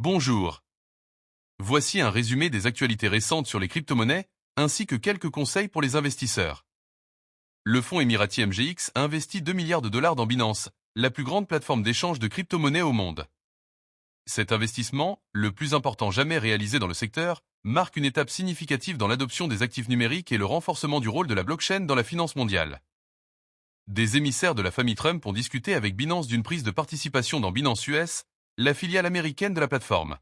Bonjour. Voici un résumé des actualités récentes sur les crypto-monnaies, ainsi que quelques conseils pour les investisseurs. Le fonds émirati MGX a investi 2 milliards de dollars dans Binance, la plus grande plateforme d'échange de crypto-monnaies au monde. Cet investissement, le plus important jamais réalisé dans le secteur, marque une étape significative dans l'adoption des actifs numériques et le renforcement du rôle de la blockchain dans la finance mondiale. Des émissaires de la famille Trump ont discuté avec Binance d'une prise de participation dans Binance US, la filiale américaine de la plateforme.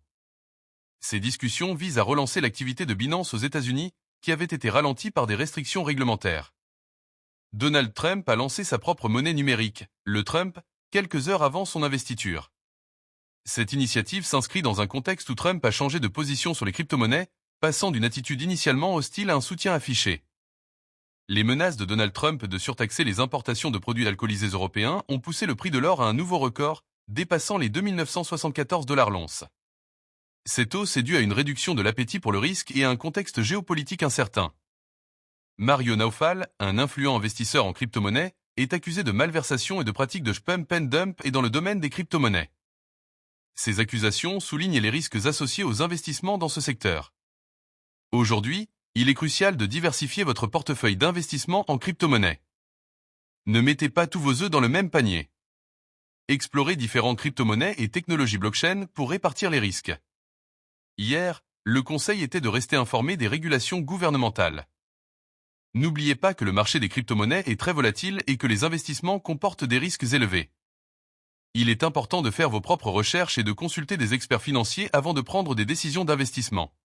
Ces discussions visent à relancer l'activité de Binance aux États-Unis, qui avait été ralentie par des restrictions réglementaires. Donald Trump a lancé sa propre monnaie numérique, le Trump, quelques heures avant son investiture. Cette initiative s'inscrit dans un contexte où Trump a changé de position sur les crypto-monnaies, passant d'une attitude initialement hostile à un soutien affiché. Les menaces de Donald Trump de surtaxer les importations de produits alcoolisés européens ont poussé le prix de l'or à un nouveau record, dépassant les 2 974 $ l'once. Cette hausse est due à une réduction de l'appétit pour le risque et à un contexte géopolitique incertain. Mario Naufal, un influent investisseur en crypto-monnaies, est accusé de malversation et de pratiques de pump and dump et dans le domaine des crypto-monnaies. Ces accusations soulignent les risques associés aux investissements dans ce secteur. Aujourd'hui, il est crucial de diversifier votre portefeuille d'investissement en crypto-monnaies. Ne mettez pas tous vos œufs dans le même panier. Explorez différentes crypto-monnaies et technologies blockchain pour répartir les risques. Hier, le conseil était de rester informé des régulations gouvernementales. N'oubliez pas que le marché des crypto-monnaies est très volatile et que les investissements comportent des risques élevés. Il est important de faire vos propres recherches et de consulter des experts financiers avant de prendre des décisions d'investissement.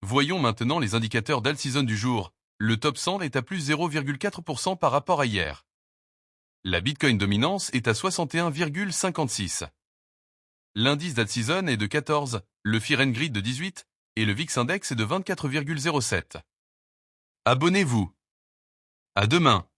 Voyons maintenant les indicateurs d'alt-season du jour. Le top 100 est à plus 0,4% par rapport à hier. La Bitcoin dominance est à 61,56. L'indice d'alt-season est de 14, le Fear and Greed de 18, et le VIX Index est de 24,07. Abonnez-vous. À demain.